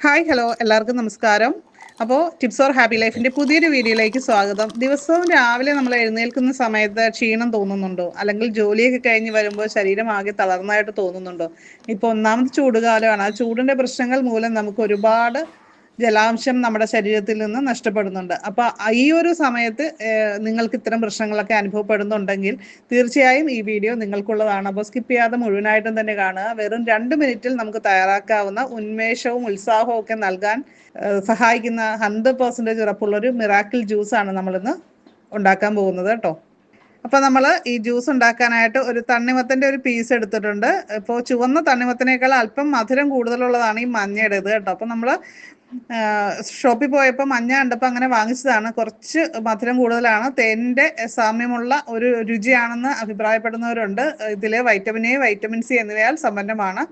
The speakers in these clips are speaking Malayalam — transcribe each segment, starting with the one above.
ഹായ് ഹലോ എല്ലാവർക്കും നമസ്കാരം. അപ്പോൾ ടിപ്സ് ഓർ ഹാപ്പി ലൈഫിൻ്റെ പുതിയൊരു വീഡിയോയിലേക്ക് സ്വാഗതം. ദിവസവും രാവിലെ നമ്മൾ എഴുന്നേൽക്കുന്ന സമയത്ത് ക്ഷീണം തോന്നുന്നുണ്ടോ? അല്ലെങ്കിൽ ജോലിയൊക്കെ കഴിഞ്ഞ് വരുമ്പോൾ ശരീരം ആകെ തളർന്നതായിട്ട് തോന്നുന്നുണ്ടോ? ഇപ്പോൾ ഒന്നാമത് ചൂടുകാലമാണ്. ആ ചൂടിൻ്റെ പ്രശ്നങ്ങൾ മൂലം നമുക്ക് ഒരുപാട് ജലാംശം നമ്മുടെ ശരീരത്തിൽ നിന്ന് നഷ്ടപ്പെടുന്നുണ്ട്. അപ്പോൾ ഈ ഒരു സമയത്ത് നിങ്ങൾക്ക് ഇത്തരം പ്രശ്നങ്ങളൊക്കെ അനുഭവപ്പെടുന്നുണ്ടെങ്കിൽ തീർച്ചയായും ഈ വീഡിയോ നിങ്ങൾക്കുള്ളതാണ്. അപ്പോൾ സ്കിപ്പ് ചെയ്യാതെ മുഴുവനായിട്ടും തന്നെ കാണുക. വെറും 2 മിനിറ്റിൽ നമുക്ക് തയ്യാറാക്കാവുന്ന ഉന്മേഷവും ഉത്സാഹവും ഒക്കെ നൽകാൻ സഹായിക്കുന്ന 100% ഉറപ്പുള്ളൊരു മിറാക്കിൾ ജ്യൂസാണ് നമ്മളിന്ന് ഉണ്ടാക്കാൻ പോകുന്നത് കേട്ടോ. അപ്പോൾ നമ്മൾ ഈ ജ്യൂസ് ഉണ്ടാക്കാനായിട്ട് ഒരു തണ്ണിമത്തൻ്റെ ഒരു പീസ് എടുത്തിട്ടുണ്ട്. ഇപ്പോൾ ചുവന്ന തണ്ണിമത്തനേക്കാൾ അല്പം മധുരം കൂടുതലുള്ളതാണ് ഈ മഞ്ഞയുടേത് കേട്ടോ. അപ്പോൾ നമ്മൾ ഷോപ്പിൽ പോയപ്പോൾ മഞ്ഞ കണ്ടപ്പോൾ അങ്ങനെ വാങ്ങിച്ചതാണ്. കുറച്ച് മധുരം കൂടുതലാണ്. തേനിൻ്റെ സാമ്യമുള്ള ഒരു രുചിയാണെന്ന് അഭിപ്രായപ്പെടുന്നവരുണ്ട്. ഇതിൽ വൈറ്റമിൻ എ, വൈറ്റമിൻ സി എന്നിവയാൽ സമ്പന്നമാണ്.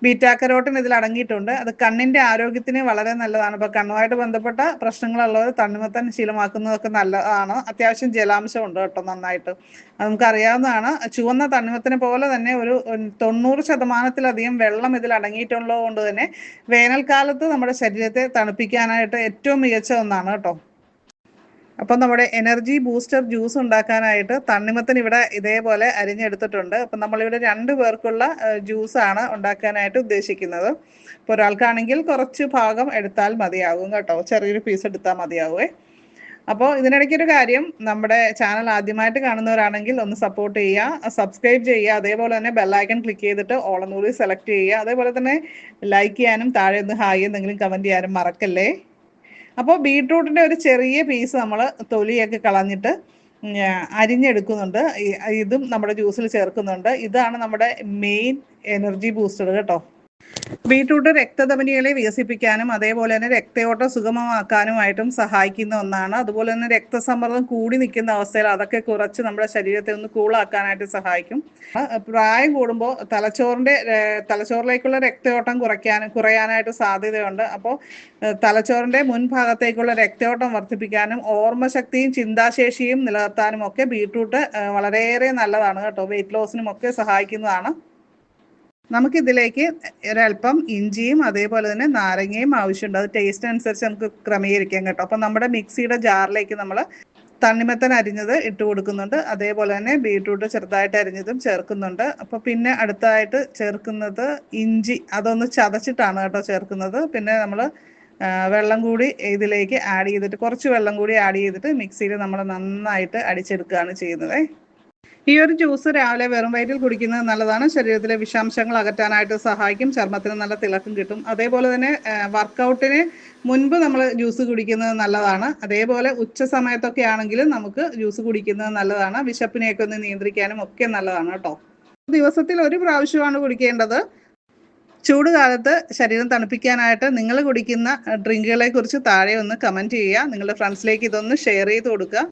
ബീറ്റാ കരോട്ടിൻ ഇതിൽ അടങ്ങിയിട്ടുണ്ട്. അത് കണ്ണിൻ്റെ ആരോഗ്യത്തിന് വളരെ നല്ലതാണ്. അപ്പോൾ കണ്ണുമായിട്ട് ബന്ധപ്പെട്ട പ്രശ്നങ്ങളുള്ളവർ തണ്ണിമത്തൻ ശീലമാക്കുന്നതൊക്കെ നല്ലതാണ്. അത്യാവശ്യം ജലാംശമുണ്ട് കേട്ടോ നന്നായിട്ട്. അത് നമുക്കറിയാവുന്നതാണ്. ചുവന്ന തണ്ണിമത്തനെ പോലെ തന്നെ ഒരു 90% വെള്ളം ഇതിൽ അടങ്ങിയിട്ടുള്ളത് കൊണ്ട് തന്നെ വേനൽക്കാലത്ത് നമ്മുടെ ശരീരത്തെ തണുപ്പിക്കാനായിട്ട് ഏറ്റവും മികച്ച ഒന്നാണ് കേട്ടോ. അപ്പോൾ നമ്മുടെ എനർജി ബൂസ്റ്റർ ജ്യൂസ് ഉണ്ടാക്കാനായിട്ട് തണ്ണിമത്തൻ ഇവിടെ ഇതേപോലെ അരിഞ്ഞെടുത്തിട്ടുണ്ട്. അപ്പം നമ്മളിവിടെ 2 പേർക്കുള്ള ജ്യൂസാണ് ഉണ്ടാക്കാനായിട്ട് ഉദ്ദേശിക്കുന്നത്. ഇപ്പോൾ ഒരാൾക്കാണെങ്കിൽ കുറച്ച് ഭാഗം എടുത്താൽ മതിയാകും കേട്ടോ. ചെറിയൊരു പീസ് എടുത്താൽ മതിയാവുമേ. അപ്പോൾ ഇതിനിടയ്ക്കൊരു കാര്യം, നമ്മുടെ ചാനൽ ആദ്യമായിട്ട് കാണുന്നവരാണെങ്കിൽ ഒന്ന് സപ്പോർട്ട് ചെയ്യുക, സബ്സ്ക്രൈബ് ചെയ്യുക, അതേപോലെ തന്നെ ബെല്ലൈക്കൺ ക്ലിക്ക് ചെയ്തിട്ട് ഓൾ എന്നൂടി സെലക്ട് ചെയ്യുക. അതേപോലെ തന്നെ ലൈക്ക് ചെയ്യാനും താഴെ ഒന്ന് ഹായ് എന്തെങ്കിലും കമൻറ്റ് ചെയ്യാനും മറക്കല്ലേ. അപ്പോൾ ബീട്രൂട്ടിൻ്റെ ഒരു ചെറിയ പീസ് നമ്മൾ തൊലിയൊക്കെ കളഞ്ഞിട്ട് അരിഞ്ഞെടുക്കുന്നുണ്ട്. ഇതും നമ്മുടെ ജ്യൂസിൽ ചേർക്കുന്നുണ്ട്. ഇതാണ് നമ്മുടെ മെയിൻ എനർജി ബൂസ്റ്റർ കേട്ടോ. ബീട്രൂട്ട് രക്തധമനികളെ വികസിപ്പിക്കാനും അതേപോലെ തന്നെ രക്തയോട്ടം സുഗമമാക്കാനുമായിട്ടും സഹായിക്കുന്ന ഒന്നാണ്. അതുപോലെ തന്നെ രക്തസമ്മർദ്ദം കൂടി നിൽക്കുന്ന അവസ്ഥയിൽ അതൊക്കെ കുറച്ച് നമ്മുടെ ശരീരത്തെ ഒന്ന് കൂളാക്കാനായിട്ട് സഹായിക്കും. പ്രായം കൂടുമ്പോൾ തലച്ചോറിലേക്കുള്ള രക്തയോട്ടം കുറയാനായിട്ട് സാധ്യതയുണ്ട്. അപ്പോൾ തലച്ചോറിൻ്റെ മുൻഭാഗത്തേക്കുള്ള രക്തയോട്ടം വർദ്ധിപ്പിക്കാനും ഓർമ്മശക്തിയും ചിന്താശേഷിയും നിലനിർത്താനും ഒക്കെ ബീട്രൂട്ട് വളരെയേറെ നല്ലതാണ് കേട്ടോ. വെയിറ്റ് ലോസിനും ഒക്കെ സഹായിക്കുന്നതാണ്. നമുക്കിതിലേക്ക് ഒരല്പം ഇഞ്ചിയും അതേപോലെ തന്നെ നാരങ്ങയും ആവശ്യമുണ്ട്. അത് ടേസ്റ്റ് അനുസരിച്ച് നമുക്ക് ക്രമീകരിക്കാം കേട്ടോ. അപ്പം നമ്മുടെ മിക്സിയുടെ ജാറിലേക്ക് നമ്മൾ തണ്ണിമത്തൻ അരിഞ്ഞത് ഇട്ട് കൊടുക്കുന്നുണ്ട്. അതേപോലെ തന്നെ ബീട്രൂട്ട് ചെറുതായിട്ട് അരിഞ്ഞതും ചേർക്കുന്നുണ്ട്. അപ്പോൾ പിന്നെ അടുത്തതായിട്ട് ചേർക്കുന്നത് ഇഞ്ചി, അതൊന്ന് ചതച്ചിട്ടാണ് കേട്ടോ ചേർക്കുന്നത്. പിന്നെ നമ്മൾ വെള്ളം കൂടി ഇതിലേക്ക് ആഡ് ചെയ്തിട്ട്, കുറച്ച് വെള്ളം കൂടി ആഡ് ചെയ്തിട്ട് മിക്സിയിൽ നമ്മൾ നന്നായിട്ട് അടിച്ചെടുക്കുകയാണ് ചെയ്യുന്നത്. ഈ ഒരു ജ്യൂസ് രാവിലെ വെറും വയറ്റിൽ കുടിക്കുന്നത് നല്ലതാണ്. ശരീരത്തിലെ വിഷാംശങ്ങൾ അകറ്റാനായിട്ട് സഹായിക്കും. ചർമ്മത്തിന് നല്ല തിളക്കം കിട്ടും. അതേപോലെ തന്നെ വർക്കൗട്ടിന് മുൻപ് നമ്മൾ ജ്യൂസ് കുടിക്കുന്നത് നല്ലതാണ്. അതേപോലെ ഉച്ച സമയത്തൊക്കെ ആണെങ്കിലും നമുക്ക് ജ്യൂസ് കുടിക്കുന്നത് നല്ലതാണ്. വിശപ്പിനെയൊക്കെ ഒന്ന് നിയന്ത്രിക്കാനും ഒക്കെ നല്ലതാണ് കേട്ടോ. ദിവസത്തിൽ ഒരു പ്രാവശ്യമാണ് കുടിക്കേണ്ടത്. ചൂട് കാലത്ത് ശരീരം തണുപ്പിക്കാനായിട്ട് നിങ്ങൾ കുടിക്കുന്ന ഡ്രിങ്കുകളെ കുറിച്ച് താഴെ ഒന്ന് കമൻറ്റ് ചെയ്യുക. നിങ്ങളുടെ ഫ്രണ്ട്സിലേക്ക് ഇതൊന്ന് ഷെയർ ചെയ്ത് കൊടുക്കുക.